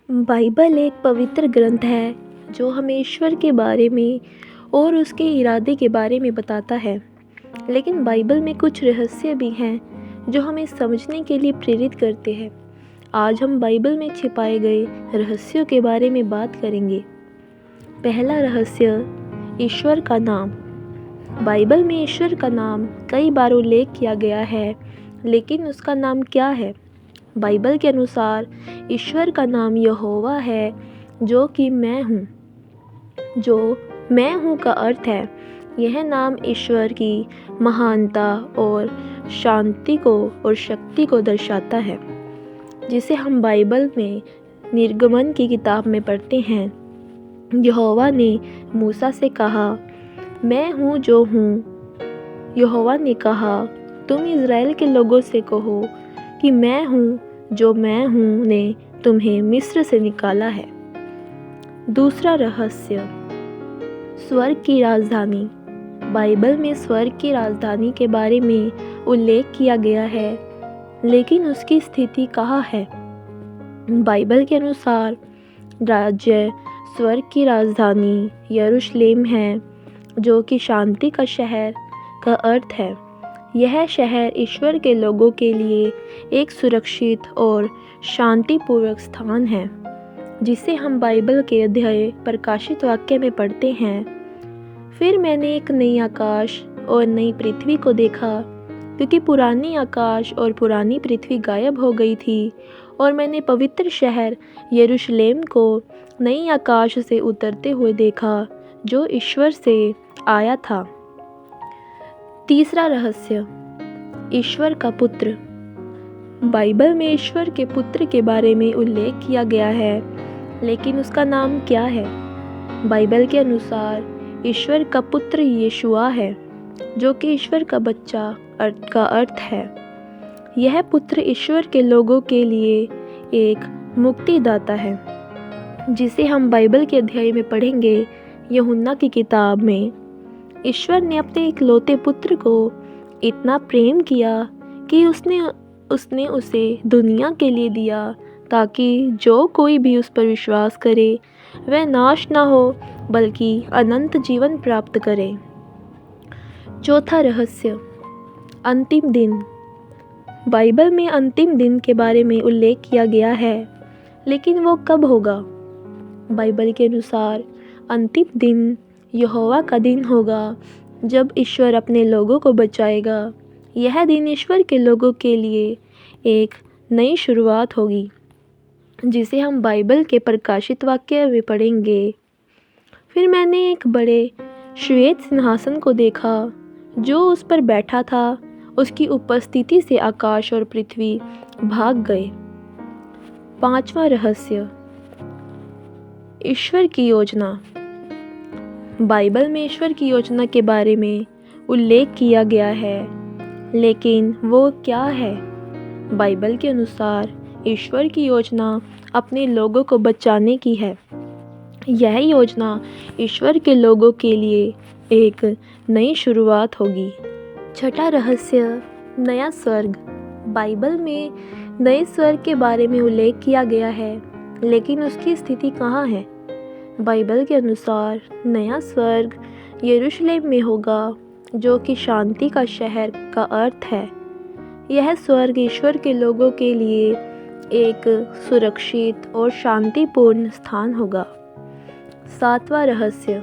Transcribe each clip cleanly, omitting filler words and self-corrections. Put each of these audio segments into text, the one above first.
Bible एक पवित्र ग्रंथ है जो हमें ईश्वर के बारे में और उसके इरादे के बारे में बताता है। लेकिन बाइबल में कुछ रहस्य भी हैं जो हमें समझने के लिए प्रेरित करते हैं। आज हम बाइबल में छिपाए गए रहस्यों के बारे में बात करेंगे। पहला रहस्य, ईश्वर का नाम। बाइबल में ईश्वर का नाम कई बार उल्लेख किया गया है, लेकिन उसका नाम क्या है? बाइबल के अनुसार ईश्वर का नाम यहोवा है, जो कि मैं हूँ। जो मैं हूँ का अर्थ है, यह नाम ईश्वर की महानता और शांति को और शक्ति को दर्शाता है, जिसे हम बाइबल में निर्गमन की किताब में पढ़ते हैं। यहोवा ने मूसा से कहा, मैं हूँ जो हूँ। यहोवा ने कहा, तुम इज़राइल के लोगों से कहो कि मैं हूँ जो मैं हूँ ने तुम्हें मिस्र से निकाला है। दूसरा रहस्य, स्वर्ग की राजधानी। बाइबल में स्वर्ग की राजधानी के बारे में उल्लेख किया गया है, लेकिन उसकी स्थिति कहाँ है? बाइबल के अनुसार राज्य स्वर्ग की राजधानी यरूशलेम है, जो कि शांति का शहर का अर्थ है। यह शहर ईश्वर के लोगों के लिए एक सुरक्षित और शांतिपूर्वक स्थान है, जिसे हम बाइबल के अध्याय प्रकाशित वाक्य में पढ़ते हैं। फिर मैंने एक नई आकाश और नई पृथ्वी को देखा, क्योंकि पुरानी आकाश और पुरानी पृथ्वी गायब हो गई थी, और मैंने पवित्र शहर यरूशलेम को नई आकाश से उतरते हुए देखा, जो ईश्वर से आया था। तीसरा रहस्य, ईश्वर का पुत्र। बाइबल में ईश्वर के पुत्र के बारे में उल्लेख किया गया है, लेकिन उसका नाम क्या है? बाइबल के अनुसार ईश्वर का पुत्र यीशुआ है, जो कि ईश्वर का बच्चा का अर्थ है। यह पुत्र ईश्वर के लोगों के लिए एक मुक्तिदाता है, जिसे हम बाइबल के अध्याय में पढ़ेंगे। यूहन्ना की किताब में ईश्वर ने अपने इकलौते पुत्र को इतना प्रेम किया कि उसने उसे दुनिया के लिए दिया, ताकि जो कोई भी उस पर विश्वास करे वह नाश ना हो, बल्कि अनंत जीवन प्राप्त करे। चौथा रहस्य, अंतिम दिन। बाइबल में अंतिम दिन के बारे में उल्लेख किया गया है, लेकिन वो कब होगा? बाइबल के अनुसार अंतिम दिन यहोवा का दिन होगा, जब ईश्वर अपने लोगों को बचाएगा। यह दिन ईश्वर के लोगों के लिए एक नई शुरुआत होगी, जिसे हम बाइबल के प्रकाशित वाक्य में पढ़ेंगे। फिर मैंने एक बड़े श्वेत सिंहासन को देखा, जो उस पर बैठा था। उसकी उपस्थिति से आकाश और पृथ्वी भाग गए। पांचवा रहस्य, ईश्वर की योजना। बाइबल में ईश्वर की योजना के बारे में उल्लेख किया गया है, लेकिन वो क्या है? बाइबल के अनुसार ईश्वर की योजना अपने लोगों को बचाने की है। यह योजना ईश्वर के लोगों के लिए एक नई शुरुआत होगी। छठा रहस्य, नया स्वर्ग। बाइबल में नए स्वर्ग के बारे में उल्लेख किया गया है, लेकिन उसकी स्थिति कहाँ है? बाइबल के अनुसार नया स्वर्ग यरूशलेम में होगा, जो कि शांति का शहर का अर्थ है। यह स्वर्ग ईश्वर के लोगों के लिए एक सुरक्षित और शांतिपूर्ण स्थान होगा। सातवां रहस्य,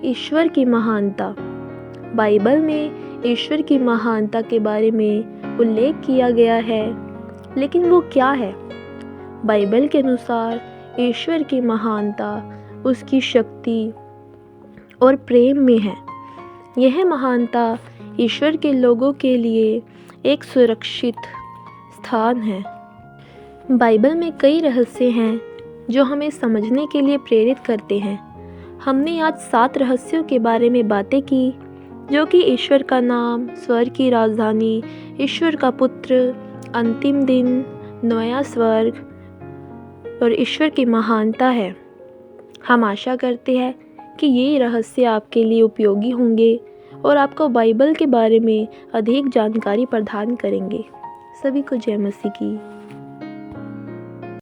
ईश्वर की महानता। बाइबल में ईश्वर की महानता के बारे में उल्लेख किया गया है, लेकिन वो क्या है? बाइबल के अनुसार ईश्वर की महानता उसकी शक्ति और प्रेम में है। यह महानता ईश्वर के लोगों के लिए एक सुरक्षित स्थान है। बाइबल में कई रहस्य हैं जो हमें समझने के लिए प्रेरित करते हैं। हमने आज 7 रहस्यों के बारे में बातें की, जो कि ईश्वर का नाम, स्वर्ग की राजधानी, ईश्वर का पुत्र, अंतिम दिन, नया स्वर्ग और ईश्वर की महानता है। हम आशा करते हैं कि ये रहस्य आपके लिए उपयोगी होंगे और आपको बाइबल के बारे में अधिक जानकारी प्रदान करेंगे। सभी को जय मसीह की।